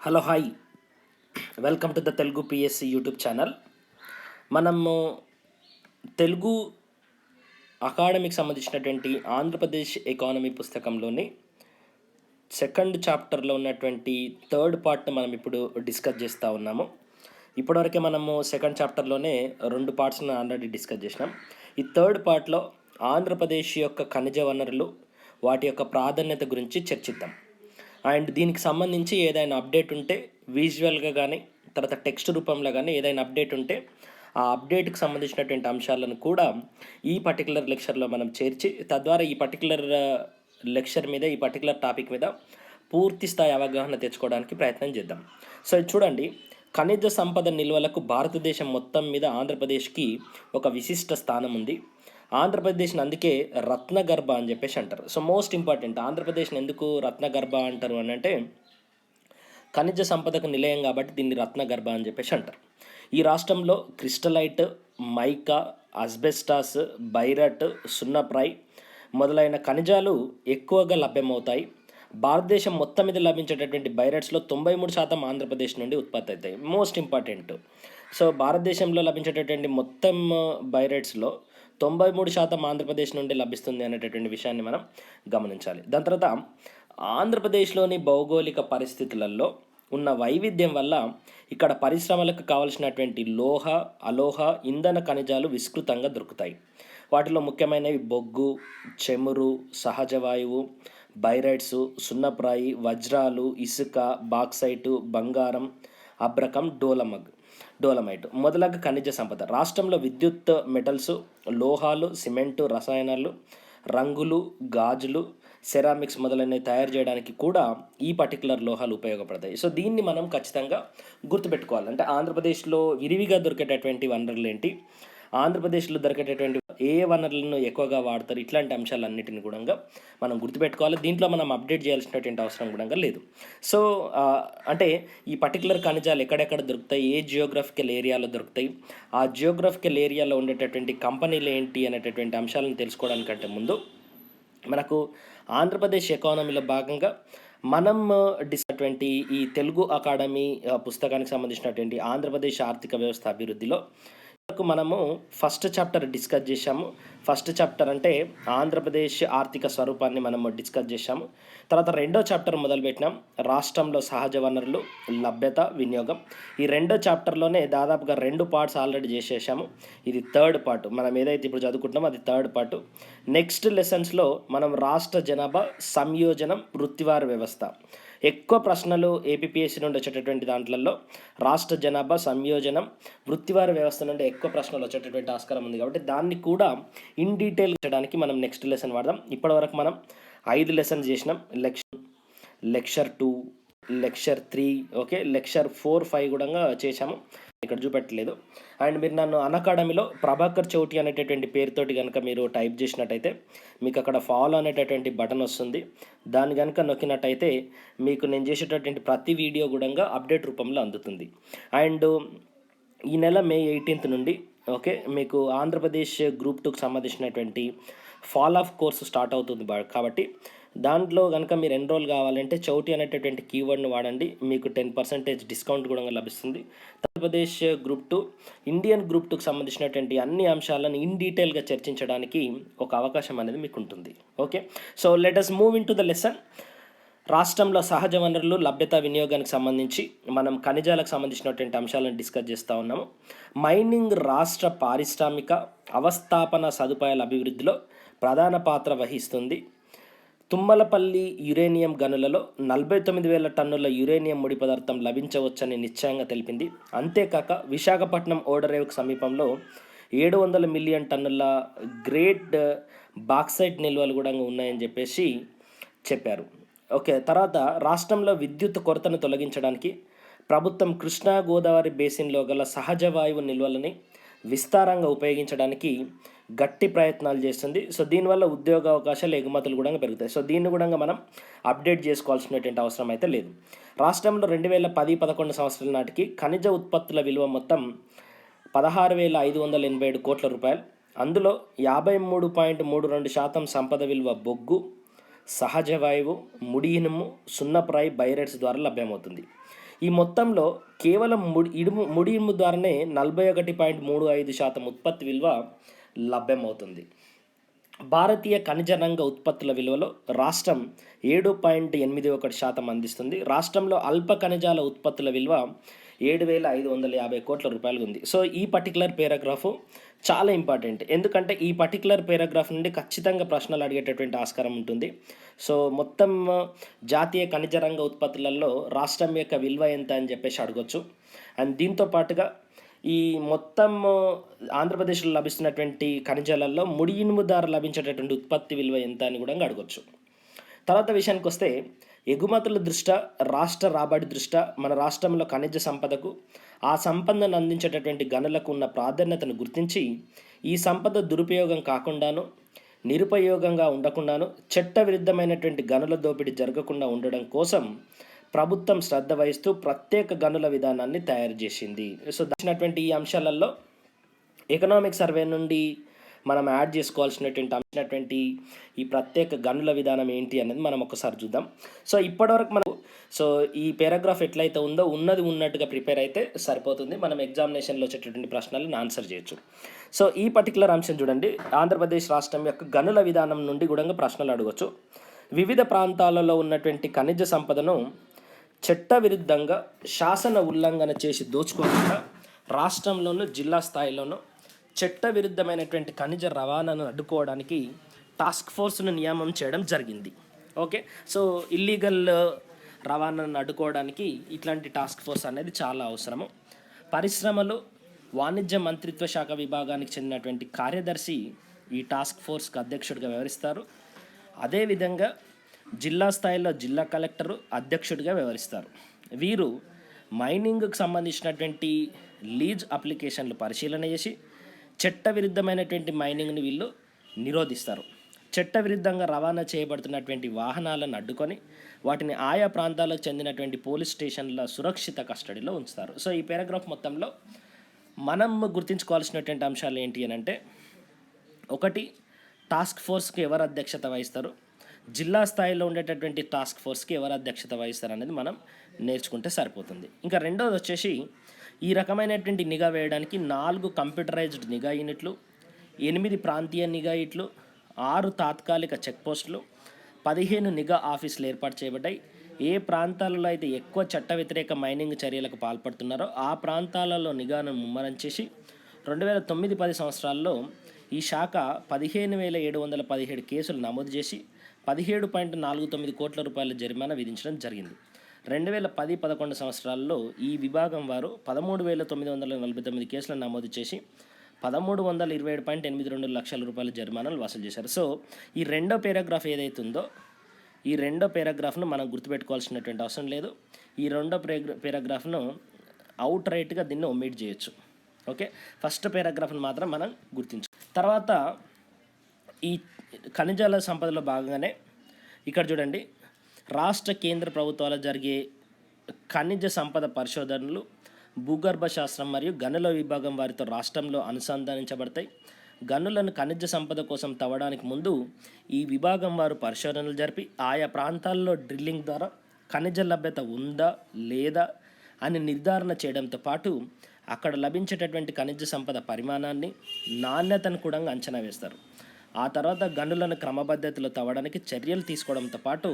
Hello hi, welcome to the Telugu PSC YouTube channel. మనము తెలుగు అకాడమీకి సంబంధించినటువంటి ఆంధ్రప్రదేశ్ ఎకానమీ పుస్తకంలోని సెకండ్ చాప్టర్లో ఉన్నటువంటి థర్డ్ పార్ట్ని మనం ఇప్పుడు డిస్కస్ చేస్తూ ఉన్నాము. ఇప్పటివరకే మనము సెకండ్ చాప్టర్లోనే 2 పార్ట్స్ని ఆల్రెడీ డిస్కస్ చేసినాం. ఈ థర్డ్ పార్ట్లో ఆంధ్రప్రదేశ్ యొక్క ఖనిజ వనరులు, వాటి యొక్క ప్రాధాన్యత గురించి చర్చిద్దాం. అండ్ దీనికి సంబంధించి ఏదైనా అప్డేట్ ఉంటే విజువల్గా కానీ తర్వాత టెక్స్ట్ రూపంలో కానీ ఏదైనా అప్డేట్ ఉంటే ఆ అప్డేట్కి సంబంధించినటువంటి అంశాలను కూడా ఈ పర్టికులర్ లెక్చర్లో మనం చేర్చి తద్వారా ఈ పర్టికులర్ లెక్చర్ మీద, ఈ పర్టికులర్ టాపిక్ మీద పూర్తి స్థాయి అవగాహన తెచ్చుకోవడానికి ప్రయత్నం చేద్దాం. సో చూడండి, ఖనిజ సంపద నిల్వలకు భారతదేశం మొత్తం మీద ఆంధ్రప్రదేశ్కి ఒక విశిష్ట స్థానం ఉంది. ఆంధ్రప్రదేశ్ని అందుకే రత్నగర్భ అని చెప్పేసి అంటారు. సో మోస్ట్ ఇంపార్టెంట్, ఆంధ్రప్రదేశ్ని ఎందుకు రత్నగర్భ అంటారు అని అంటే ఖనిజ సంపదకు నిలయం కాబట్టి దీన్ని రత్నగర్భ అని చెప్పేసి అంటారు. ఈ రాష్ట్రంలో క్రిస్టలైట్, మైకా, అస్బెస్టాస్, బైరట్, సున్నప్రాయ్ మొదలైన ఖనిజాలు ఎక్కువగా లభ్యమవుతాయి. భారతదేశం మొత్తం మీద లభించేటటువంటి బైరట్స్లో 93% ఆంధ్రప్రదేశ్ నుండి ఉత్పత్తి అవుతాయి. Most important. సో భారతదేశంలో లభించేటటువంటి మొత్తం బైరట్స్లో 93% ఆంధ్రప్రదేశ్ నుండి లభిస్తుంది అనేటటువంటి విషయాన్ని మనం గమనించాలి. దాని తర్వాత ఆంధ్రప్రదేశ్లోని భౌగోళిక పరిస్థితులలో ఉన్న వైవిధ్యం వల్ల ఇక్కడ పరిశ్రమలకు కావలసినటువంటి లోహ, అలోహ, ఇంధన ఖనిజాలు విస్తృతంగా దొరుకుతాయి. వాటిలో ముఖ్యమైనవి బొగ్గు, చెమురు, సహజ వాయువు, బైరైట్సు, సున్నప్రాయి, వజ్రాలు, ఇసుక, బాక్సైటు, బంగారం, అబ్రకం, డోలమైట్ మొదలగు ఖనిజ సంపద. రాష్ట్రంలో విద్యుత్, మెటల్స్, లోహాలు, సిమెంటు, రసాయనాలు, రంగులు, గాజులు, సెరామిక్స్ మొదలైనవి తయారు చేయడానికి కూడా ఈ పర్టికులర్ లోహాలు ఉపయోగపడతాయి. సో దీన్ని మనం ఖచ్చితంగా గుర్తుపెట్టుకోవాలి. అంటే ఆంధ్రప్రదేశ్లో విరివిగా దొరికేటటువంటి వనరులు ఏంటి, ఆంధ్రప్రదేశ్లో దొరికేటటువంటి ఏ వనరులను ఎక్కువగా వాడతారు, ఇట్లాంటి అంశాలన్నిటిని కూడా మనం గుర్తుపెట్టుకోవాలి. దీంట్లో మనం అప్డేట్ చేయాల్సినటువంటి అవసరం కూడా లేదు. సో అంటే ఈ పర్టికులర్ ఖనిజాలు ఎక్కడెక్కడ దొరుకుతాయి, ఏ జియోగ్రఫికల్ ఏరియాలో దొరుకుతాయి, ఆ జియోగ్రఫికల్ ఏరియాలో ఉండేటటువంటి కంపెనీలు ఏంటి అనేటటువంటి అంశాలను తెలుసుకోవడానికంటే ముందు మనకు ఆంధ్రప్రదేశ్ ఎకానమీలో భాగంగా మనం డిసినటువంటి ఈ తెలుగు అకాడమీ పుస్తకానికి సంబంధించినటువంటి ఆంధ్రప్రదేశ్ ఆర్థిక వ్యవస్థ అభివృద్ధిలో మనము ఫస్ట్ చాప్టర్ డిస్కస్ చేశాము. ఫస్ట్ చాప్టర్ అంటే ఆంధ్రప్రదేశ్ ఆర్థిక స్వరూపాన్ని మనము డిస్కస్ చేశాము. తర్వాత రెండో చాప్టర్ మొదలుపెట్టినాం, రాష్ట్రంలో సహజ వనరులు, లభ్యత, వినియోగం. ఈ రెండో చాప్టర్లోనే దాదాపుగా 2 పార్ట్స్ ఆల్రెడీ చేసేసాము. ఇది థర్డ్ పార్ట్. మనం ఏదైతే ఇప్పుడు చదువుకుంటున్నామో అది థర్డ్ పార్ట్. నెక్స్ట్ లెసన్స్లో మనం రాష్ట్ర జనాభా సంయోజనం, వృత్తివారి వ్యవస్థ, ఎక్కువ ప్రశ్నలు ఏపీపీఎస్సీ నుండి వచ్చేటటువంటి దాంట్లలో రాష్ట్ర జనాభా సంయోజనం, వృత్తివారి వ్యవస్థ నుండి ఎక్కువ ప్రశ్నలు వచ్చేటటువంటి ఆస్కారం ఉంది కాబట్టి దాన్ని కూడా ఇన్ డీటెయిల్ చేయడానికి మనం నెక్స్ట్ లెసన్ వాడదాం. ఇప్పటివరకు మనం 5 లెసన్స్ చేసినాం. లెక్చర్ 2, లెక్చర్ 3, ఓకే, లెక్చర్ 4, 5 కూడా చేశాము, ఇక్కడ చూపెట్టలేదు. అండ్ మీరు నన్ను అకాడమీలో ప్రభాకర్ చౌటి అనేటటువంటి పేరుతోటి కనుక మీరు టైప్ చేసినట్టయితే మీకు అక్కడ ఫాలో అనేటటువంటి బటన్ వస్తుంది. దాన్ని కనుక నొక్కినట్టయితే మీకు నేను చేసేటటువంటి ప్రతి వీడియో కూడా అప్డేట్ రూపంలో అందుతుంది. అండ్ ఈ నెల మే 18th నుండి ఓకే మీకు ఆంధ్రప్రదేశ్ గ్రూప్ 2కి సంబంధించినటువంటి ఫాల్ ఆఫ్ కోర్సు స్టార్ట్ అవుతుంది కాబట్టి దాంట్లో కనుక మీరు ఎన్రోల్ కావాలంటే చౌటి అనేటటువంటి కీవర్డ్ని వాడండి. మీకు 10% డిస్కౌంట్ కూడా లభిస్తుంది. ఆంధ్రప్రదేశ్ గ్రూప్ 2, ఇండియన్ గ్రూప్ 2కి సంబంధించినటువంటి అన్ని అంశాలను ఇన్ డీటెయిల్గా చర్చించడానికి ఒక అవకాశం అనేది మీకు ఉంటుంది. Okay, so let us move in to the lesson. రాష్ట్రంలో సహజ వనరులు, లభ్యత, వినియోగానికి సంబంధించి మనం ఖనిజాలకు సంబంధించినటువంటి అంశాలను డిస్కస్ చేస్తూ ఉన్నాము. మైనింగ్ రాష్ట్ర పారిశ్రామిక అవస్థాపన సదుపాయాల అభివృద్ధిలో ప్రధాన పాత్ర వహిస్తుంది. తుమ్మలపల్లి యురేనియం గనులలో 49,000 టన్నుల యురేనియం ముడి పదార్థం లభించవచ్చని నిశ్చయంగా తెలిపింది. అంతేకాక విశాఖపట్నం ఓడరేవుకు సమీపంలో 700 మిలియన్ టన్నుల గ్రేట్ బాక్సైట్ నిల్వలు కూడా ఉన్నాయని చెప్పేసి చెప్పారు. ఓకే, తర్వాత రాష్ట్రంలో విద్యుత్ కొరతను తొలగించడానికి ప్రభుత్వం కృష్ణా గోదావరి బేసిన్లో గల సహజ వాయువు నిల్వలని విస్తారంగా ఉపయోగించడానికి గట్టి ప్రయత్నాలు చేస్తుంది. సో దీనివల్ల ఉద్యోగ అవకాశాలు, ఎగుమతులు కూడా పెరుగుతాయి. సో దీన్ని కూడా మనం అప్డేట్ చేసుకోవాల్సినటువంటి అవసరం అయితే లేదు. రాష్ట్రంలో 2010-11 సంవత్సరాల నాటికి ఖనిజ ఉత్పత్తుల విలువ మొత్తం 16,587 కోట్ల రూపాయలు. అందులో 53.32% సంపద విలువ బొగ్గు, సహజ వాయువు, ముడి ఇనుము, సున్నప్రాయి, బైరైట్స్ ద్వారా లభ్యమవుతుంది. ఈ మొత్తంలో కేవలం ముడి ఇనుము ద్వారానే 41.35% ఉత్పత్తి విలువ లభ్యమవుతుంది. భారతీయ ఖనిజ రంగ ఉత్పత్తుల విలువలో రాష్ట్రం 7.81% అందిస్తుంది. రాష్ట్రంలో అల్ప ఖనిజాల ఉత్పత్తుల విలువ 7,550 కోట్ల రూపాయలు ఉంది. సో ఈ పర్టికులర్ పేరాగ్రాఫ్ చాలా ఇంపార్టెంట్, ఎందుకంటే ఈ పర్టికులర్ పేరాగ్రాఫ్ నుండి ఖచ్చితంగా ప్రశ్నలు అడిగేటటువంటి ఆస్కారం ఉంటుంది. సో మొత్తం జాతీయ ఖనిజ రంగ ఉత్పత్తులలో రాష్ట్రం యొక్క విలువ ఎంత అని చెప్పేసి అడగొచ్చు. అండ్ దీంతో పాటుగా ఈ మొత్తం ఆంధ్రప్రదేశ్లో లభిస్తున్నటువంటి ఖనిజాలలో ముడి ఇనుము ద్వారా లభించేటటువంటి ఉత్పత్తి విలువ ఎంత అని కూడా అడగొచ్చు. తర్వాత విషయానికి వస్తే ఎగుమతుల దృష్ట్యా, రాష్ట్ర రాబడి దృష్ట్యా మన రాష్ట్రంలో ఖనిజ సంపదకు, ఆ సంపదను అందించేటటువంటి గనులకు ఉన్న ప్రాధాన్యతను గుర్తించి ఈ సంపద దురుపయోగం కాకుండాను, నిరుపయోగంగా ఉండకుండాను, చట్టవిరుద్ధమైనటువంటి గనుల దోపిడీ జరగకుండా ఉండడం కోసం ప్రభుత్వం శ్రద్ధ వహిస్తూ ప్రత్యేక గనుల విధానాన్ని తయారు చేసింది. సో దాచినటువంటి ఈ అంశాలలో ఎకనామిక్ సర్వే నుండి మనం యాడ్ చేసుకోవాల్సినటువంటి ఈ ప్రత్యేక గనుల విధానం ఏంటి అనేది మనం ఒకసారి చూద్దాం. సో ఇప్పటివరకు మనం ఈ పారాగ్రాఫ్ ఎట్లయితే ఉందో ఉన్నది ఉన్నట్టుగా ప్రిపేర్ అయితే సరిపోతుంది. మనం ఎగ్జామినేషన్లో వచ్చేటటువంటి ప్రశ్నలను ఆన్సర్ చేయొచ్చు. సో ఈ పర్టికులర్ అంశం చూడండి, ఆంధ్రప్రదేశ్ రాష్ట్రం యొక్క గనుల విధానం నుండి కూడా ప్రశ్నలు అడగవచ్చు. వివిధ ప్రాంతాలలో ఉన్నటువంటి ఖనిజ సంపదను చట్టవిరుద్ధంగా శాసన ఉల్లంఘన చేసి దోచుకోకుండా రాష్ట్రంలోనూ జిల్లా స్థాయిలోనూ చట్టవిరుద్ధమైనటువంటి ఖనిజ రవాణాను అడ్డుకోవడానికి టాస్క్ ఫోర్స్ను నియామం చేయడం జరిగింది. ఓకే, సో ఇల్లీగల్ రవాణాను అడ్డుకోవడానికి ఇట్లాంటి టాస్క్ ఫోర్స్ అనేది చాలా అవసరము. పరిశ్రమలు, వాణిజ్య మంత్రిత్వ శాఖ విభాగానికి చెందినటువంటి కార్యదర్శి ఈ టాస్క్ ఫోర్స్కి అధ్యక్షుడిగా వ్యవహరిస్తారు. అదేవిధంగా జిల్లా స్థాయిలో జిల్లా కలెక్టరు అధ్యక్షుడిగా వ్యవహరిస్తారు. వీరు మైనింగ్కి సంబంధించినటువంటి లీజ్ అప్లికేషన్లు పరిశీలన చేసి చట్టవిరుద్ధమైనటువంటి మైనింగ్ని వీళ్ళు నిరోధిస్తారు. చట్టవిరుద్ధంగా రవాణా చేయబడుతున్నటువంటి వాహనాలను అడ్డుకొని వాటిని ఆయా ప్రాంతాలకు చెందినటువంటి పోలీస్ స్టేషన్ల సురక్షిత కస్టడీలో ఉంచుతారు. సో ఈ పారాగ్రాఫ్ మొత్తంలో మనం గుర్తుంచుకోవాల్సినటువంటి అంశాలు ఏంటి అని అంటే, ఒకటి, టాస్క్ ఫోర్స్కి ఎవరు అధ్యక్షత వహిస్తారు, జిల్లా స్థాయిలో ఉండేటటువంటి టాస్క్ ఫోర్స్కి ఎవరు అధ్యక్షత వహిస్తారు అనేది మనం నేర్చుకుంటే సరిపోతుంది. ఇంకా రెండోది వచ్చేసి, ఈ రకమైనటువంటి నిఘా వేయడానికి 4 కంప్యూటరైజ్డ్ నిఘా యూనిట్లు, 8 ప్రాంతీయ నిఘా యూనిట్లు, 6 తాత్కాలిక చెక్ పోస్టులు, 15 నిఘా ఆఫీసులు ఏర్పాటు చేయబడ్డాయి. ఏ ప్రాంతాలలో అయితే ఎక్కువ చట్ట వ్యతిరేక మైనింగ్ చర్యలకు పాల్పడుతున్నారో ఆ ప్రాంతాలలో నిఘాను ముమ్మరం చేసి 2009-10 సంవత్సరాల్లో ఈ శాఖ 15,717 కేసులు నమోదు చేసి 17.49 కోట్ల రూపాయల జరిమానా విధించడం జరిగింది. 2010-11 సంవత్సరాల్లో ఈ విభాగం వారు 13,949 కేసులను నమోదు చేసి 1,327.82 లక్షల రూపాయల జరిమానాలు వసూలు చేశారు. సో ఈ రెండో పారాగ్రాఫ్ ఏదైతే ఉందో ఈ రెండో పారాగ్రాఫ్ను మనం గుర్తుపెట్టుకోవాల్సినటువంటి అవసరం లేదు. ఈ రెండో పారాగ్రాఫ్ను అవుట్ రైట్గా దీన్ని ఒమిట్ చేయొచ్చు. ఓకే, ఫస్ట్ పారాగ్రాఫ్ను మాత్రం మనం గుర్తించు. తర్వాత ఈ ఖనిజాల సంపదలో భాగంగానే ఇక్కడ చూడండి, రాష్ట్ర కేంద్ర ప్రభుత్వాలు జరిగే ఖనిజ సంపద పరిశోధనలు భూగర్భ శాస్త్రం మరియు గనుల విభాగం వారితో రాష్ట్రంలో అనుసంధానించబడతాయి. గనులను ఖనిజ సంపద కోసం తవ్వడానికి ముందు ఈ విభాగం వారు పరిశోధనలు జరిపి ఆయా ప్రాంతాల్లో డ్రిల్లింగ్ ద్వారా ఖనిజ లభ్యత ఉందా లేదా అని నిర్ధారణ చేయడంతో పాటు అక్కడ లభించేటటువంటి ఖనిజ సంపద పరిమాణాన్ని, నాణ్యతను కూడా అంచనా వేస్తారు. ఆ తర్వాత గనులను క్రమపద్ధతిలో తవ్వడానికి చర్యలు తీసుకోవడంతో పాటు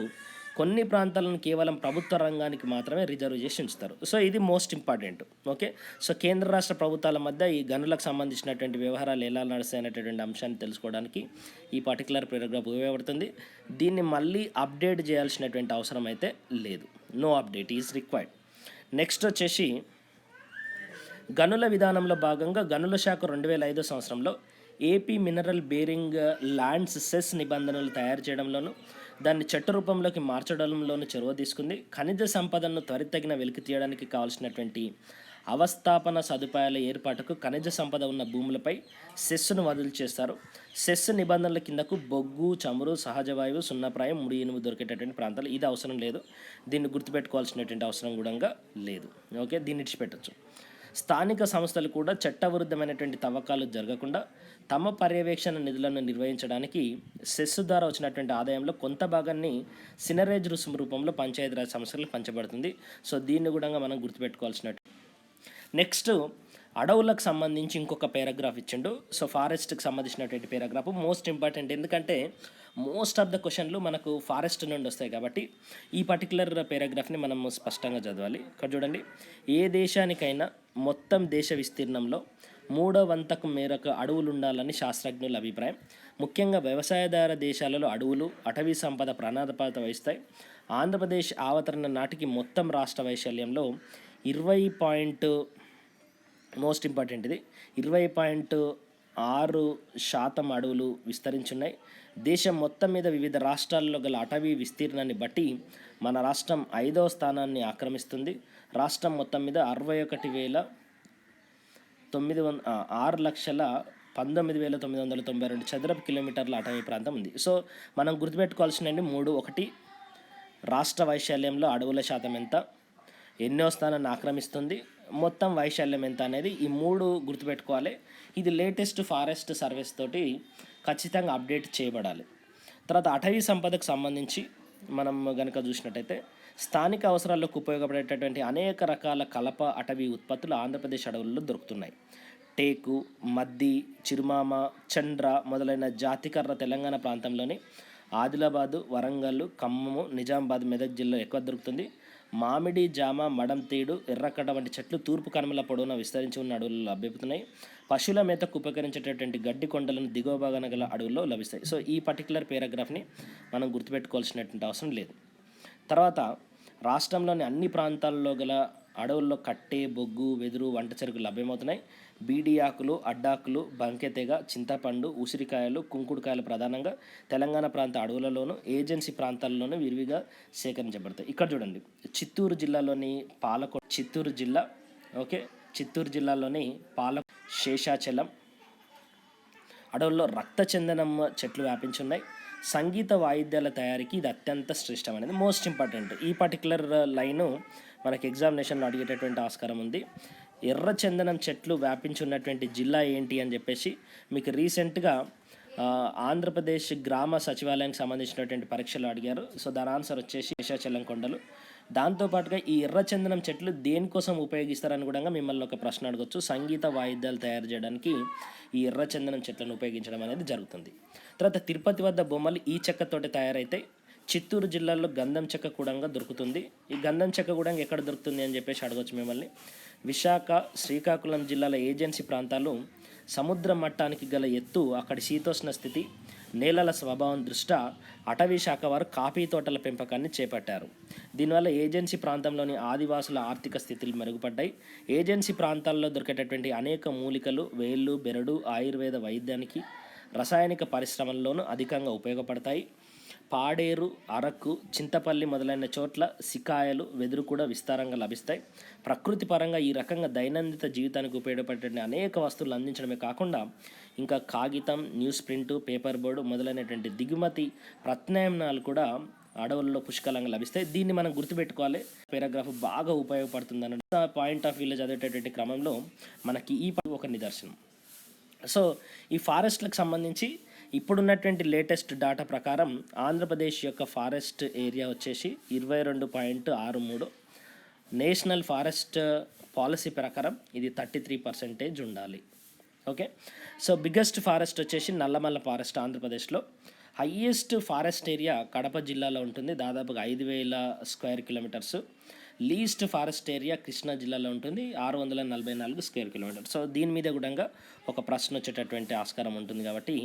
కొన్ని ప్రాంతాలను కేవలం ప్రభుత్వ రంగానికి మాత్రమే రిజర్వ్ చేసి ఉంచుతారు. సో ఇది మోస్ట్ ఇంపార్టెంట్. ఓకే, సో కేంద్ర రాష్ట్ర ప్రభుత్వాల మధ్య ఈ గనులకు సంబంధించినటువంటి వ్యవహారాలు ఎలా నడుస్తాయి అనేటటువంటి అంశాన్ని తెలుసుకోవడానికి ఈ పర్టికులర్ పారాగ్రాఫ్ ఉపయోగపడుతుంది. దీన్ని మళ్ళీ అప్డేట్ చేయాల్సినటువంటి అవసరం అయితే లేదు. No update is required. Next వచ్చేసి గనుల విధానంలో భాగంగా గనుల శాఖ 2005 సంవత్సరంలో AP mineral bearing lands cess నిబంధనలు తయారు చేయడంలోనూ దాన్ని చట్ట రూపంలోకి మార్చడంలోనూ చొరవ తీసుకుంది. ఖనిజ సంపదను త్వరితగిన వెలికి తీయడానికి కావాల్సినటువంటి అవస్థాపన సదుపాయాల ఏర్పాటుకు ఖనిజ సంపద ఉన్న భూములపై సెస్సును వదిలి చేస్తారు. సెస్ నిబంధనల కిందకు బొగ్గు, చమురు, సహజ వాయువు, సున్నప్రాయం, ముడి ఇనుము దొరికేటటువంటి ప్రాంతాలు. ఇది అవసరం లేదు, దీన్ని గుర్తుపెట్టుకోవాల్సినటువంటి అవసరం కూడా లేదు. ఓకే, దీన్ని ఇచ్చిపెట్టచ్చు. స్థానిక సంస్థలు కూడా చట్టవిరుద్ధమైనటువంటి తవ్వకాలు జరగకుండా తమ పర్యవేక్షణ నిధులను నిర్వహించడానికి సెస్ ద్వారా వచ్చినటువంటి ఆదాయంలో కొంత భాగాన్ని సినరేజ్ రుసుము రూపంలో పంచాయతీరాజ్ సంస్థలకు పంచబడుతుంది. సో దీన్ని కూడా మనం గుర్తుపెట్టుకోవాల్సినట్టు. నెక్స్ట్ అడవులకు సంబంధించి ఇంకొక పేరాగ్రాఫ్ ఇచ్చిండు. సో ఫారెస్ట్కి సంబంధించినటువంటి పేరాగ్రాఫ్ మోస్ట్ ఇంపార్టెంట్, ఎందుకంటే మోస్ట్ ఆఫ్ ద క్వశ్చన్లు మనకు ఫారెస్ట్ నుండి వస్తాయి కాబట్టి ఈ పర్టికులర్ పేరాగ్రాఫ్ని మనం స్పష్టంగా చదవాలి. ఇక్కడ చూడండి, ఏ దేశానికైనా మొత్తం దేశ విస్తీర్ణంలో 3/4 మేరకు అడవులు ఉండాలని శాస్త్రజ్ఞుల అభిప్రాయం. ముఖ్యంగా వ్యవసాయదార దేశాలలో అడవులు అటవీ సంపద ప్రాధాన్యత వహిస్తాయి. ఆంధ్రప్రదేశ్ అవతరణ నాటికి మొత్తం రాష్ట్ర వైశాల్యంలో 20 మోస్ట్ ఇంపార్టెంట్ ఇది 20.6% అడవులు విస్తరించున్నాయి. దేశం మొత్తం మీద వివిధ రాష్ట్రాల్లో గల అటవీ విస్తీర్ణాన్ని బట్టి మన రాష్ట్రం 5వ స్థానాన్ని ఆక్రమిస్తుంది. రాష్ట్రం మొత్తం మీద 6,19,992 చదరపు కిలోమీటర్ల అటవీ ప్రాంతం ఉంది. సో మనం గుర్తుపెట్టుకోవాల్సినవి 3. 1, రాష్ట్ర వైశాల్యంలో అడవుల శాతం ఎంత, ఎన్నో స్థానాన్ని ఆక్రమిస్తుంది, మొత్తం వైశాల్యం ఎంత అనేది ఈ 3 గుర్తుపెట్టుకోవాలి. ఇది లేటెస్ట్ ఫారెస్ట్ సర్వేస్ తోటి ఖచ్చితంగా అప్డేట్ చేయబడాలి. తర్వాత అటవీ సంపదకు సంబంధించి మనం కనుక చూసినట్టయితే స్థానిక అవసరాలకు ఉపయోగపడేటటువంటి అనేక రకాల కలప అటవీ ఉత్పత్తులు ఆంధ్రప్రదేశ్ అడవుల్లో దొరుకుతున్నాయి. టేకు, మద్ది, చిరుమామ, చండ్ర మొదలైన జాతికర్ర తెలంగాణ ప్రాంతంలోని ఆదిలాబాదు, వరంగల్, ఖమ్మము, నిజామాబాద్, మెదక్ జిల్లాలో ఎక్కువ దొరుకుతుంది. మామిడి, జామ, మడం తేడు, ఎర్రకట్ట వంటి చెట్లు తూర్పు కనుమల పొడవున విస్తరించి ఉన్న అడవుల్లో లభ్యమవుతున్నాయి. పశువుల మేతకు ఉపకరించేటటువంటి గడ్డి కొండలను దిగువ భాగాన గల అడవుల్లో లభిస్తాయి. సో ఈ పర్టికులర్ పేరాగ్రాఫ్ని మనం గుర్తుపెట్టుకోవాల్సినటువంటి అవసరం లేదు. తర్వాత రాష్ట్రంలోని అన్ని ప్రాంతాల్లో గల అడవుల్లో కట్టె, బొగ్గు, వెదురు, వంట చెరుకు లభ్యమవుతున్నాయి. బీడి ఆకులు, అడ్డాకులు, బంకెతెగ, చింతపండు, ఉసిరికాయలు, కుంకుడుకాయలు ప్రధానంగా తెలంగాణ ప్రాంత అడవులలోనూ ఏజెన్సీ ప్రాంతాల్లోనూ విరివిగా సేకరించబడతాయి. ఇక్కడ చూడండి, చిత్తూరు జిల్లాలోని చిత్తూరు జిల్లాలోని శేషాచలం అడవుల్లో రక్త చందనం చెట్లు వ్యాపించి ఉన్నాయి. సంగీత వాయిద్యాల తయారీకి ఇది అత్యంత శ్రేష్టమైనది. మోస్ట్ ఇంపార్టెంట్ ఈ పర్టికులర్ లైను మనకి ఎగ్జామినేషన్లో అడిగేటటువంటి ఆస్కారం ఉంది. ఎర్ర చందనం చెట్లు వ్యాపించి ఉన్నటువంటి జిల్లా ఏంటి అని చెప్పేసి మీకు రీసెంట్గా ఆంధ్రప్రదేశ్ గ్రామ సచివాలయానికి సంబంధించినటువంటి పరీక్షలు అడిగారు. సో దాని ఆన్సర్ వచ్చేసి శేషాచలం కొండలు. దాంతోపాటుగా ఈ ఎర్రచందనం చెట్లు దేనికోసం ఉపయోగిస్తారని కూడా మిమ్మల్ని ఒక ప్రశ్న అడగచ్చు. సంగీత వాయిద్యాలు తయారు చేయడానికి ఈ ఎర్రచందనం చెట్లను ఉపయోగించడం అనేది జరుగుతుంది. తర్వాత తిరుపతి వద్ద బొమ్మలు ఈ చెక్కతోటి తయారైతే చిత్తూరు జిల్లాలో గంధం చెక్క కూడా దొరుకుతుంది. ఈ గంధం చెక్క కూడా ఎక్కడ దొరుకుతుంది అని చెప్పేసి అడగచ్చు మిమ్మల్ని. విశాఖ, శ్రీకాకుళం జిల్లాల ఏజెన్సీ ప్రాంతాలు సముద్ర మట్టానికి గల ఎత్తు, అక్కడి శీతోష్ణ స్థితి, నేలల స్వభావం దృష్ట్యా అటవీ శాఖ వారు కాఫీ తోటల పెంపకాన్ని చేపట్టారు. దీనివల్ల ఏజెన్సీ ప్రాంతంలోని ఆదివాసుల ఆర్థిక స్థితులు మెరుగుపడ్డాయి. ఏజెన్సీ ప్రాంతాల్లో దొరికేటటువంటి అనేక మూలికలు వేళ్ళు, బెరడు ఆయుర్వేద వైద్యానికి, రసాయనిక పరిశ్రమల్లోనూ అధికంగా ఉపయోగపడతాయి. పాడేరు, అరకు, చింతపల్లి మొదలైన చోట్ల సికాయలు, వెదురు కూడా విస్తారంగా లభిస్తాయి. ప్రకృతి పరంగా ఈ రకంగా దైనందిన జీవితానికి ఉపయోగపడే అనేక వస్తువులు అందించడమే కాకుండా ఇంకా కాగితం, న్యూస్ ప్రింటు, పేపర్ బోర్డు మొదలైనటువంటి దిగుమతి ప్రత్యామ్నాయాలు కూడా అడవుల్లో పుష్కలంగా లభిస్తాయి. దీన్ని మనం గుర్తుపెట్టుకోవాలి. పేరాగ్రాఫ్ బాగా ఉపయోగపడుతుంది అన్న పాయింట్ ఆఫ్ వ్యూలో చదివేటటువంటి క్రమంలో మనకి ఈ ఒక నిదర్శనం. సో ఈ ఫారెస్ట్లకు సంబంధించి ఇప్పుడున్నటువంటి లేటెస్ట్ డాటా ప్రకారం ఆంధ్రప్రదేశ్ యొక్క ఫారెస్ట్ ఏరియా వచ్చేసి 22.63. నేషనల్ ఫారెస్ట్ పాలసీ ప్రకారం ఇది 33% ఉండాలి. ఓకే, సో బిగ్గెస్ట్ ఫారెస్ట్ వచ్చేసి నల్లమల్ల ఫారెస్ట్ ఆంధ్రప్రదేశ్లో. హయ్యెస్ట్ ఫారెస్ట్ ఏరియా కడప జిల్లాలో ఉంటుంది, దాదాపుగా 5,000 square kilometres. Least forest area Krishna జిల్లాలో ఉంటుంది, 644 స్క్వేర్ కిలోమీటర్స్. సో దీని మీద కూడా ఒక ప్రశ్న వచ్చేటటువంటి ఆస్కారం ఉంటుంది. కాబట్టి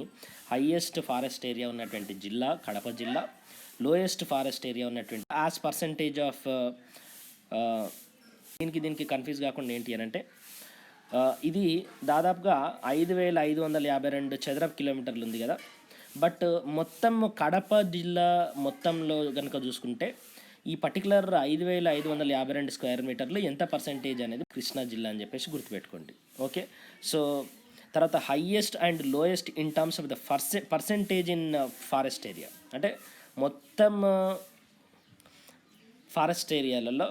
హయ్యెస్ట్ ఫారెస్ట్ ఏరియా ఉన్నటువంటి జిల్లా కడప జిల్లా, లోయెస్ట్ ఫారెస్ట్ ఏరియా ఉన్నటువంటి యాజ్ పర్సంటేజ్ ఆఫ్ దీనికి కన్ఫ్యూజ్ కాకుండా ఏంటి అని అంటే ఇది దాదాపుగా 5,552 చదరపు కిలోమీటర్లు ఉంది కదా. బట్ మొత్తం కడప జిల్లా మొత్తంలో కనుక చూసుకుంటే ఈ పర్టికులర్ 5,552 స్క్వేర్ మీటర్లు ఎంత పర్సెంటేజ్ అనేది కృష్ణా జిల్లా అని చెప్పేసి గుర్తుపెట్టుకోండి. ఓకే, సో తర్వాత highest and lowest in terms of the percentage in forest area అంటే మొత్తం ఫారెస్ట్ ఏరియాలలో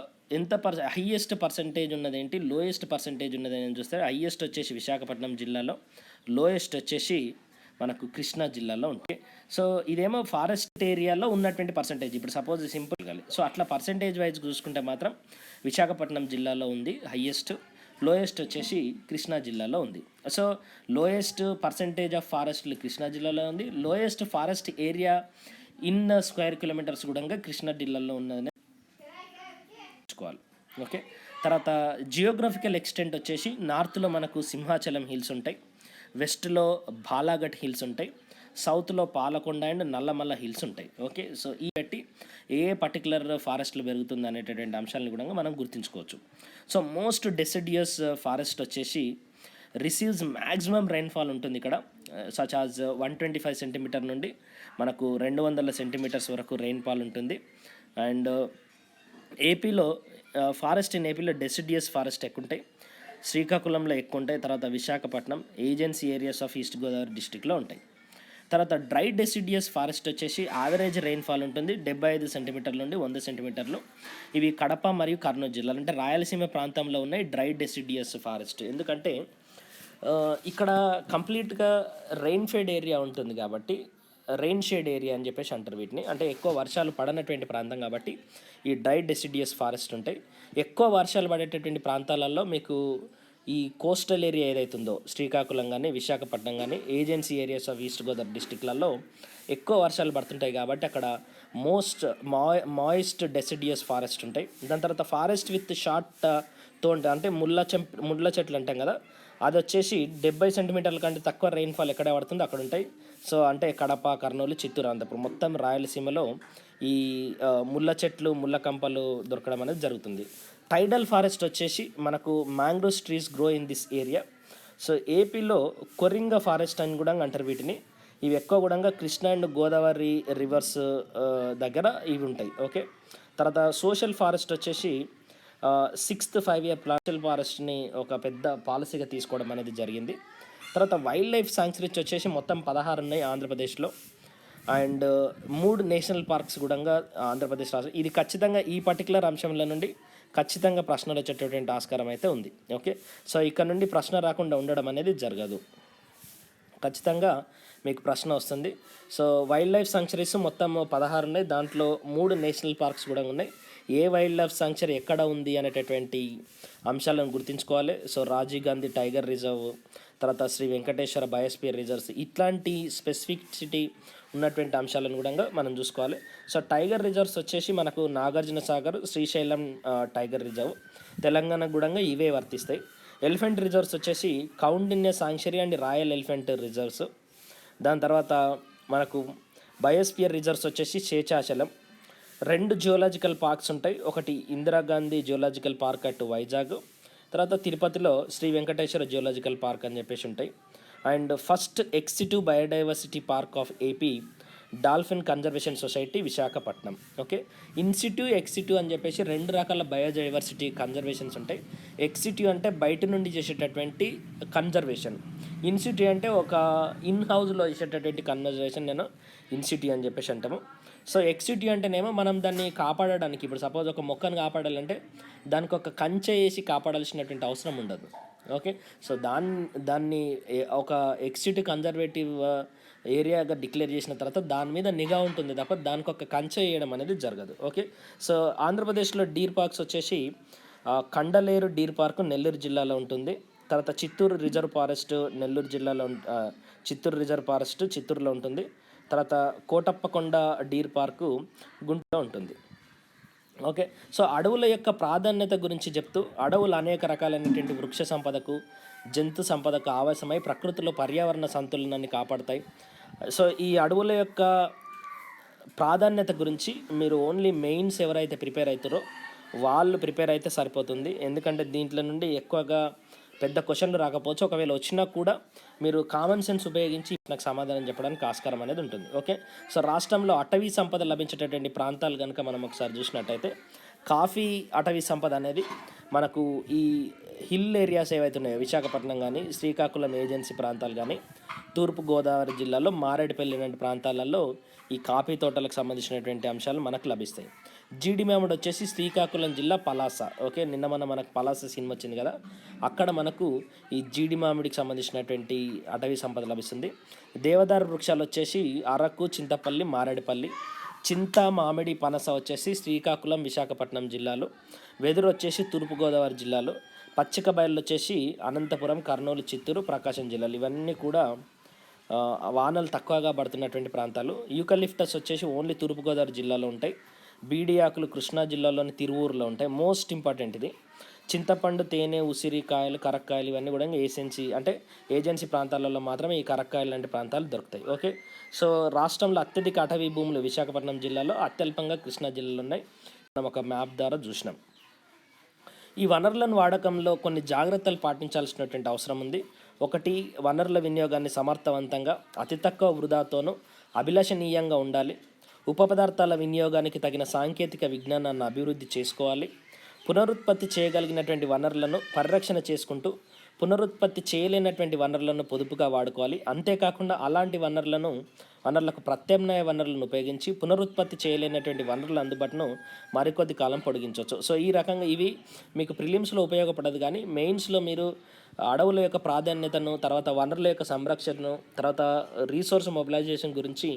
హైయెస్ట్ పర్సంటేజ్ ఉన్నదేంటి, లోయెస్ట్ పర్సంటేజ్ ఉన్నది అని చూస్తే హైయెస్ట్ వచ్చేసి విశాఖపట్నం జిల్లాలో, లోయెస్ట్ వచ్చేసి మనకు కృష్ణా జిల్లాలో ఉంటాయి. సో ఇదేమో ఫారెస్ట్ ఏరియాలో ఉన్నటువంటి పర్సంటేజ్. ఇప్పుడు సపోజ్ సింపుల్గా సో అట్లా పర్సంటేజ్ వైజ్ చూసుకుంటే మాత్రం విశాఖపట్నం జిల్లాలో ఉంది హైయెస్ట్, లోయెస్ట్ వచ్చేసి కృష్ణా జిల్లాలో ఉంది. సో లోయెస్ట్ పర్సంటేజ్ ఆఫ్ ఫారెస్ట్లు కృష్ణా జిల్లాలో ఉంది, lowest forest area in square kilometres కూడా కృష్ణా జిల్లాలో ఉన్నదని చూసుకోవాలి. ఓకే, తర్వాత జియోగ్రఫికల్ ఎక్స్టెంట్ వచ్చేసి నార్త్లో మనకు సింహాచలం హిల్స్ ఉంటాయి, వెస్ట్లో బాలాఘట్ హిల్స్ ఉంటాయి, సౌత్లో పాలకొండ అండ్ నల్లమల్ల హిల్స్ ఉంటాయి. ఓకే, సో ఈ బట్టి ఏ పర్టికులర్ ఫారెస్ట్లు పెరుగుతుంది అనేటటువంటి అంశాలను కూడా మనం గుర్తుంచుకోవచ్చు. సో మోస్ట్ డెసిడియస్ ఫారెస్ట్ వచ్చేసి రిసీవ్స్ మ్యాక్సిమం రైన్ఫాల్ ఉంటుంది ఇక్కడ, సచ్ యాజ్ 125 సెంటీమీటర్ నుండి మనకు 200 సెంటీమీటర్స్ వరకు రెయిన్ఫాల్ ఉంటుంది. అండ్ ఏపీలో ఫారెస్ట్ ఇన్ ఏపీలో డెసిడియస్ ఫారెస్ట్ ఎక్కువ ఉంటాయి, శ్రీకాకుళంలో ఎక్కువ ఉంటాయి, తర్వాత Visakhapatnam, agency areas of east Godavari డిస్టిక్లో ఉంటాయి. తర్వాత డ్రై డెసిడియస్ ఫారెస్ట్ వచ్చేసి యావరేజ్ రెయిన్ఫాల్ ఉంటుంది 75 సెంటీమీటర్ల నుండి 100 సెంటీమీటర్లు. ఇవి కడప మరియు కర్నూలు జిల్లాలు అంటే రాయలసీమ ప్రాంతంలో ఉన్నాయి డ్రై డెసిడియస్ ఫారెస్ట్. ఎందుకంటే ఇక్కడ కంప్లీట్గా రెయిన్ ఫెడ్ ఏరియా ఉంటుంది కాబట్టి, రెయిన్ షేడ్ ఏరియా అని చెప్పేసి అంటారు వీటిని, అంటే ఎక్కువ వర్షాలు పడనటువంటి ప్రాంతం కాబట్టి ఈ డ్రై డెసిడియస్ ఫారెస్ట్ ఉంటాయి. ఎక్కువ వర్షాలు పడేటటువంటి ప్రాంతాలలో మీకు ఈ కోస్టల్ ఏరియా ఏదైతుందో శ్రీకాకుళం కానీ విశాఖపట్నం కానీ agency areas of east Godavari డిస్టిక్లలో ఎక్కువ వర్షాలు పడుతుంటాయి కాబట్టి అక్కడ మోస్ట్ మాయిస్ట్ డెసిడియస్ ఫారెస్ట్ ఉంటాయి. దాని తర్వాత ఫారెస్ట్ విత్ షార్ట్ తోంట అంటే ముళ్ళ చెట్లు అంటాం కదా, అది వచ్చేసి 70 సెంటీమీటర్ల కంటే తక్కువ రెయిన్ఫాల్ ఎక్కడ పడుతుందో అక్కడ ఉంటాయి. సో అంటే కడప, కర్నూలు, చిత్తూరు, అనంతపురం మొత్తం రాయలసీమలో ఈ ముళ్ళ చెట్లు, ముళ్ళ కంపలు దొరకడం అనేది జరుగుతుంది. టైడల్ ఫారెస్ట్ వచ్చేసి మనకు mangroves trees grow in this area. So ఏపీలో కొరింగ ఫారెస్ట్ అని కూడా అంటారు వీటిని. ఇవి ఎక్కువ కూడా కృష్ణా అండ్ గోదావరి రివర్స్ దగ్గర ఇవి ఉంటాయి. ఓకే, తర్వాత సోషల్ ఫారెస్ట్ వచ్చేసి 6th 5-year ప్లాన్ ఫారెస్ట్ని ఒక పెద్ద పాలసీగా తీసుకోవడం అనేది జరిగింది. తర్వాత వైల్డ్ లైఫ్ శాంక్చురీస్ వచ్చేసి మొత్తం 16 ఉన్నాయి ఆంధ్రప్రదేశ్లో, అండ్ 3 నేషనల్ పార్క్స్ కూడా ఆంధ్రప్రదేశ్ రాష్ట్రం. ఇది ఖచ్చితంగా ఈ పర్టికులర్ అంశంలో నుండి ఖచ్చితంగా ప్రశ్నలు వచ్చేటటువంటి ఆస్కారం అయితే ఉంది. ఓకే, సో ఇక్కడ నుండి ప్రశ్న రాకుండా ఉండడం అనేది జరగదు, ఖచ్చితంగా మీకు ప్రశ్న వస్తుంది. సో వైల్డ్ లైఫ్ శాంక్చురీస్ మొత్తం 16 ఉన్నాయి, దాంట్లో 3 నేషనల్ పార్క్స్ కూడా ఉన్నాయి. ఏ వైల్డ్ లైఫ్ శాంక్చురీ ఎక్కడ ఉంది అనేటటువంటి అంశాలను గుర్తుంచుకోవాలి. So Rajiv Gandhi tiger reserve, తర్వాత శ్రీ వెంకటేశ్వర బయోస్పియర్ రిజర్వ్స్, ఇట్లాంటి స్పెసిఫిసిటీ ఉన్నటువంటి అంశాలను కూడా మనం చూసుకోవాలి. సో టైగర్ రిజర్వ్స్ వచ్చేసి మనకు నాగార్జున సాగర్, శ్రీశైలం టైగర్ రిజర్వ్, తెలంగాణకు కూడా ఇవే వర్తిస్తాయి. ఎలిఫెంట్ రిజర్వ్స్ వచ్చేసి Kaundinya sanctuary and royal elephant reserves. దాని తర్వాత మనకు బయోస్పియర్ రిజర్వ్స్ వచ్చేసి శేషాచలం. 2 జియోలాజికల్ పార్క్స్ ఉంటాయి, ఒకటి ఇందిరాగాంధీ జియోలాజికల్ పార్క్ అటు వైజాగ్, తర్వాత తిరుపతిలో శ్రీ వెంకటేశ్వర జియోలాజికల్ పార్క్ అని చెప్పేసి ఉంటాయి. అండ్ ఫస్ట్ ఎక్సిటివ్ biodiversity park of AP dolphin conservation society Visakhapatnam. Okay, in situ ex situ అని చెప్పేసి 2 రకాల బయోడైవర్సిటీ కన్జర్వేషన్స్ ఉంటాయి. ఎక్సిట్యూ అంటే బయట నుండి చేసేటటువంటి కన్జర్వేషన్, ఇన్సిట్యూ అంటే ఒక ఇన్ హౌస్లో చేసేటటువంటి కన్జర్వేషన్ నేను ఇన్సిట్యూ అని చెప్పేసి అంటాము. సో ఎక్సిట్యూ అంటేనేమో మనం దాన్ని కాపాడడానికి, ఇప్పుడు సపోజ్ ఒక మొక్కను కాపాడాలంటే దానికి ఒక కంచె వేసి కాపాడాల్సినటువంటి అవసరం ఉండదు. ఓకే, సో దాన్ని ఒక ఎక్సిట్యూ కన్జర్వేటివ్ ఏరియాగా డిక్లేర్ చేసిన తర్వాత దాని మీద నిఘా ఉంటుంది తప్ప దానికి ఒక కంచె వేయడం అనేది జరగదు. ఓకే, సో ఆంధ్రప్రదేశ్లో డీర్ పార్క్స్ వచ్చేసి కండలేరు డీర్ పార్క్ నెల్లూరు జిల్లాలో ఉంటుంది. తర్వాత చిత్తూరు రిజర్వ్ ఫారెస్ట్ నెల్లూరు జిల్లాలో, చిత్తూరు రిజర్వ్ ఫారెస్ట్ చిత్తూరులో ఉంటుంది. తర్వాత కోటప్పకొండ డీర్ పార్కు గుంటూరులో ఉంటుంది. ఓకే, సో అడవుల యొక్క ప్రాధాన్యత గురించి చెప్తూ, అడవులు అనేక రకాలైనటువంటి వృక్ష సంపదకు, జంతు సంపదకు ఆవాసమై ప్రకృతిలో పర్యావరణ సంతులనాన్ని కాపాడతాయి. సో ఈ అడవుల యొక్క ప్రాధాన్యత గురించి మీరు ఓన్లీ మెయిన్స్ ఎవరైతే ప్రిపేర్ అవుతారో వాళ్ళు ప్రిపేర్ అయితే సరిపోతుంది. ఎందుకంటే దీంట్లో నుండి ఎక్కువగా పెద్ద క్వశ్చన్లు రాకపోవచ్చు, ఒకవేళ వచ్చినా కూడా మీరు కామన్ సెన్స్ ఉపయోగించి నాకు సమాధానం చెప్పడానికి ఆస్కారం అనేది ఉంటుంది. ఓకే, సో రాష్ట్రంలో అటవీ సంపద లభించేటటువంటి ప్రాంతాలు కనుక మనం ఒకసారి చూసినట్టయితే కాఫీ అటవీ సంపద అనేది మనకు ఈ హిల్ ఏరియాస్ ఏవైతే ఉన్నాయో విశాఖపట్నం కానీ, శ్రీకాకుళం ఏజెన్సీ ప్రాంతాలు కానీ, తూర్పుగోదావరి జిల్లాలో మారేడుపల్లి లాంటి ప్రాంతాలలో ఈ కాఫీ తోటలకు సంబంధించినటువంటి అంశాలు మనకు లభిస్తాయి. జీడి మామిడి వచ్చేసి శ్రీకాకుళం జిల్లా పలాస. ఓకే, నిన్న మనకు పలాస సినిమా వచ్చింది కదా, అక్కడ మనకు ఈ జీడి మామిడికి సంబంధించినటువంటి అటవీ సంపద లభిస్తుంది. దేవదారు వృక్షాలు వచ్చేసి అరకు, చింతపల్లి, మారేడుపల్లి. చింత, మామిడి, పనస వచ్చేసి శ్రీకాకుళం, విశాఖపట్నం జిల్లాలో. వెదురు వచ్చేసి తూర్పుగోదావరి జిల్లాలో. పచ్చిక బయళ్ళు వచ్చేసి అనంతపురం, కర్నూలు, చిత్తూరు, ప్రకాశం జిల్లాలు. ఇవన్నీ కూడా వానలు తక్కువగా పడుతున్నటువంటి ప్రాంతాలు. యూకలిప్టస్ వచ్చేసి ఓన్లీ తూర్పుగోదావరి జిల్లాలో ఉంటాయి. బీడి ఆకులు కృష్ణా జిల్లాలోని తిరువూరులో ఉంటాయి. మోస్ట్ ఇంపార్టెంట్ ఇది. చింతపండు, తేనె, ఉసిరికాయలు, కరక్కాయలు ఇవన్నీ కూడా ఏజెన్సీ ప్రాంతాలలో మాత్రమే ఈ కరక్కాయలు లాంటి ప్రాంతాలు దొరుకుతాయి. ఓకే, సో రాష్ట్రంలో అత్యధిక అటవీ భూములు విశాఖపట్నం జిల్లాలో, అత్యల్పంగా కృష్ణా జిల్లాలో ఉన్నాయి. మనం ఒక మ్యాప్ ద్వారా చూసినాం. ఈ వనరులను వాడకంలో కొన్ని జాగ్రత్తలు పాటించాల్సినటువంటి అవసరం ఉంది. ఒకటి, వనరుల వినియోగాన్ని సమర్థవంతంగా, అతి తక్కువ వృధాతోనూ అభిలషణీయంగా ఉండాలి. ఉప పదార్థాల వినియోగానికి తగిన సాంకేతిక విజ్ఞానాన్ని అభివృద్ధి చేసుకోవాలి. పునరుత్పత్తి చేయగలిగినటువంటి వనరులను పరిరక్షణ చేసుకుంటూ పునరుత్పత్తి చేయలేనటువంటి వనరులను పొదుపుగా వాడుకోవాలి. అంతేకాకుండా అలాంటి వనరులకు ప్రత్యామ్నాయ వనరులను ఉపయోగించి పునరుత్పత్తి చేయలేనటువంటి వనరుల అందుబాటును మరికొద్ది కాలం పొడిగించవచ్చు. సో ఈ రకంగా ఇవి మీకు ప్రిలిమ్స్లో ఉపయోగపడదు, కానీ మెయిన్స్లో మీరు అడవుల యొక్క ప్రాధాన్యతను, తర్వాత వనరుల యొక్క సంరక్షణను, తర్వాత రీసోర్స్ మొబిలైజేషన్ గురించి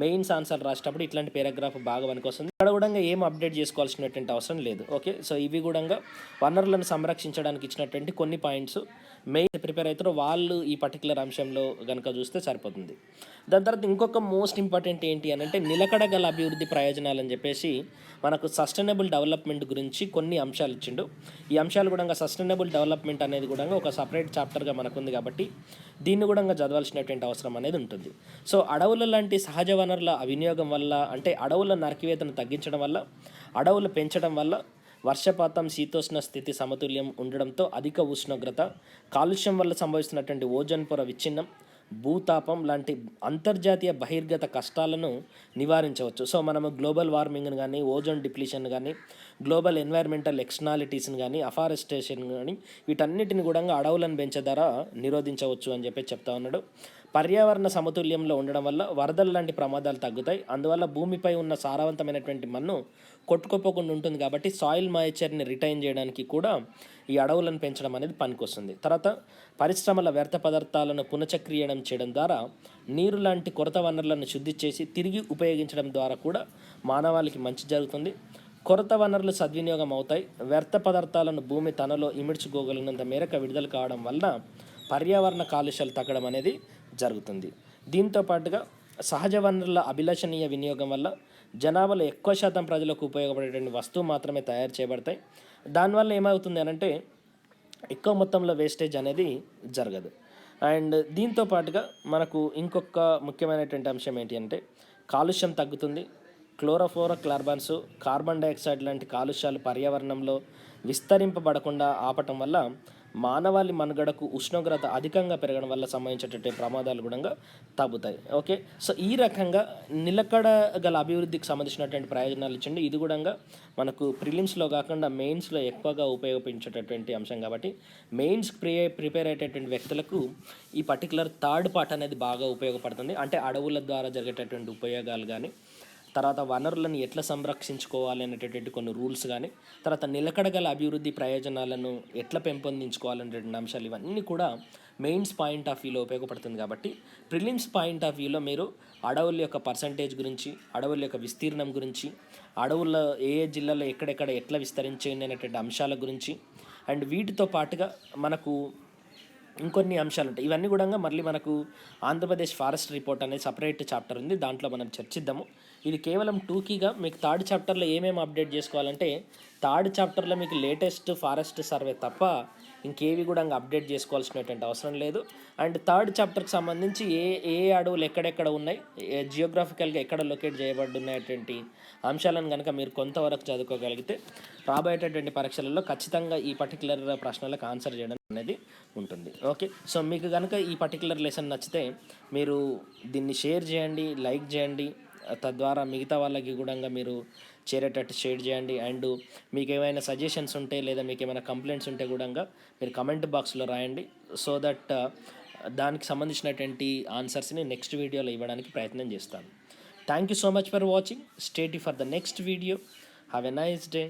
మెయిన్స్ ఆన్సర్ రాసేటప్పుడు ఇట్లాంటి పారాగ్రాఫ్ బాగా పనికొస్తుంది. ఇక్కడ కూడా ఏం అప్డేట్ చేసుకోవాల్సినటువంటి అవసరం లేదు. ఓకే, సో ఇవి కూడా వనరులను సంరక్షించడానికి ఇచ్చినటువంటి కొన్ని పాయింట్స్. మెయిన్ ప్రిపేర్ అవుతారో వాళ్ళు ఈ పర్టికులర్ అంశంలో కనుక చూస్తే సరిపోతుంది. దాని తర్వాత ఇంకొక మోస్ట్ ఇంపార్టెంట్ ఏంటి అని అంటే నిలకడ గల అభివృద్ధి ప్రయోజనాలు అని చెప్పేసి మనకు సస్టైనబుల్ డెవలప్మెంట్ గురించి కొన్ని అంశాలు ఇచ్చిండు. ఈ అంశాలు కూడా సస్టైనబుల్ డెవలప్మెంట్ అనేది కూడా ఒక సపరేట్ చాప్టర్గా మనకుంది కాబట్టి దీన్ని కూడా చదవాల్సినటువంటి అవసరం అనేది ఉంటుంది. సో అడవుల లాంటి సహజ వనరుల వినియోగం వల్ల, అంటే అడవుల నరికివేతను తగ్గించడం వల్ల, అడవులు పెంచడం వల్ల వర్షపాతం, శీతోష్ణ స్థితి సమతుల్యం ఉండడంతో అధిక ఉష్ణోగ్రత, కాలుష్యం వల్ల సంభవిస్తున్నటువంటి ఓజోన్ పొర విచ్ఛిన్నం, భూతాపం లాంటి అంతర్జాతీయ బహిర్గత కష్టాలను నివారించవచ్చు. సో మనము గ్లోబల్ వార్మింగ్ని కానీ, ఓజోన్ డిప్లీషన్ కానీ, గ్లోబల్ ఎన్వైర్మెంటల్ ఎక్స్టర్నాలిటీస్ని కానీ, అఫారెస్టేషన్ కానీ వీటన్నిటిని కూడా అడవులను పెంచే ద్వారా నిరోధించవచ్చు అని చెప్పి చెప్తా ఉన్నాడు. పర్యావరణ సమతుల్యంలో ఉండడం వల్ల వరదలు లాంటి ప్రమాదాలు తగ్గుతాయి. అందువల్ల భూమిపై ఉన్న సారవంతమైనటువంటి మన్ను కొట్టుకోపోకుండా ఉంటుంది కాబట్టి సాయిల్ మాయిచర్ని రిటైన్ చేయడానికి కూడా ఈ అడవులను పెంచడం అనేది పనికొస్తుంది. తర్వాత పరిశ్రమల వ్యర్థ పదార్థాలను పునచక్రీయడం చేయడం ద్వారా నీరు లాంటి కొరత వనరులను శుద్ధి చేసి తిరిగి ఉపయోగించడం ద్వారా కూడా మానవాళికి మంచి జరుగుతుంది. కొరత వనరులు సద్వినియోగం అవుతాయి. వ్యర్థ పదార్థాలను భూమి తనలో ఇమిడ్చుకోగలిగినంత మేరకు విడుదల కావడం వలన పర్యావరణ కాలుష్యాలు తగ్గడం అనేది జరుగుతుంది. దీంతో పాటుగా సహజ వనరుల అభిలషణీయ వినియోగం వల్ల జనాభాలో ఎక్కువ శాతం ప్రజలకు ఉపయోగపడేటువంటి వస్తువు మాత్రమే తయారు చేయబడతాయి. దానివల్ల ఏమవుతుంది అనంటే ఎక్కువ మొత్తంలో వేస్టేజ్ అనేది జరగదు. అండ్ దీంతో పాటుగా మనకు ఇంకొక ముఖ్యమైనటువంటి అంశం ఏంటి అంటే కాలుష్యం తగ్గుతుంది. క్లోరోఫ్లోరోకార్బన్స్, కార్బన్ డైఆక్సైడ్ లాంటి కాలుష్యాలు పర్యావరణంలో విస్తరింపబడకుండా ఆపటం వల్ల మానవాళి మనుగడకు ఉష్ణోగ్రత అధికంగా పెరగడం వల్ల సంభవించేటటువంటి ప్రమాదాలు కూడా తగ్గుతాయి. ఓకే, సో ఈ రకంగా నిలకడ గల అభివృద్ధికి సంబంధించినటువంటి ప్రయోజనాలు ఇచ్చండి. ఇది కూడా మనకు ప్రిలిమ్స్లో కాకుండా మెయిన్స్లో ఎక్కువగా ఉపయోగించేటటువంటి అంశం కాబట్టి మెయిన్స్ ప్రిపేర్ అయ్యేటటువంటి వ్యక్తులకు ఈ పర్టికులర్ థర్డ్ పార్ట్ అనేది బాగా ఉపయోగపడుతుంది. అంటే అడవుల ద్వారా జరిగేటటువంటి ఉపయోగాలు కానీ, తర్వాత వనరులను ఎట్లా సంరక్షించుకోవాలి అనేటటువంటి కొన్ని రూల్స్ కానీ, తర్వాత నిలకడగల అభివృద్ధి ప్రయోజనాలను ఎట్లా పెంపొందించుకోవాలనేటువంటి అంశాలు ఇవన్నీ కూడా మెయిన్స్ పాయింట్ ఆఫ్ వ్యూలో ఉపయోగపడుతుంది. కాబట్టి ప్రిలిమ్స్ పాయింట్ ఆఫ్ వ్యూలో మీరు అడవుల యొక్క పర్సంటేజ్ గురించి, అడవుల యొక్క విస్తీర్ణం గురించి, అడవుల ఏ జిల్లాలో ఎక్కడెక్కడ ఎట్లా విస్తరించింది అనేటువంటి అంశాల గురించి, అండ్ వీటితో పాటుగా మనకు ఇంకొన్ని అంశాలు ఉంటాయి. ఇవన్నీ కూడా మళ్ళీ మనకు ఆంధ్రప్రదేశ్ ఫారెస్ట్ రిపోర్ట్ అనేది సపరేట్ చాప్టర్ ఉంది, దాంట్లో మనం చర్చిద్దాము. ఇది కేవలం టూకీగా మీకు థర్డ్ చాప్టర్లో ఏమేమి అప్డేట్ చేసుకోవాలంటే థర్డ్ చాప్టర్లో మీకు లేటెస్ట్ ఫారెస్ట్ సర్వే తప్ప ఇంకేవి కూడా అప్డేట్ చేసుకోవాల్సినటువంటి అవసరం లేదు. అండ్ థర్డ్ చాప్టర్కి సంబంధించి ఏ అడవులు ఎక్కడెక్కడ ఉన్నాయి, జియోగ్రాఫికల్గా ఎక్కడ లొకేట్ చేయబడి ఉన్నటువంటి అంశాలను కనుక మీరు కొంతవరకు చదువుకోగలిగితే రాబోయేటటువంటి పరీక్షలలో ఖచ్చితంగా ఈ పర్టికులర్ ప్రశ్నలకు ఆన్సర్ చేయడం అనేది ఉంటుంది. ఓకే, సో మీకు కనుక ఈ పర్టికులర్ లెసన్ నచ్చితే మీరు దీన్ని షేర్ చేయండి, లైక్ చేయండి, తద్వారా మిగతా వాళ్ళకి కూడా మీరు చేరేటట్టు షేర్ చేయండి. అండ్ మీకు ఏమైనా సజెషన్స్ ఉంటే లేదా మీకు ఏమైనా కంప్లైంట్స్ ఉంటే కూడా మీరు కమెంట్ బాక్స్లో రాయండి. సో దట్ దానికి సంబంధించినటువంటి ఆన్సర్స్ని నెక్స్ట్ వీడియోలో ఇవ్వడానికి ప్రయత్నం చేస్తాను. Thank you so much for watching. Stay tune for the next video. Have a nice day.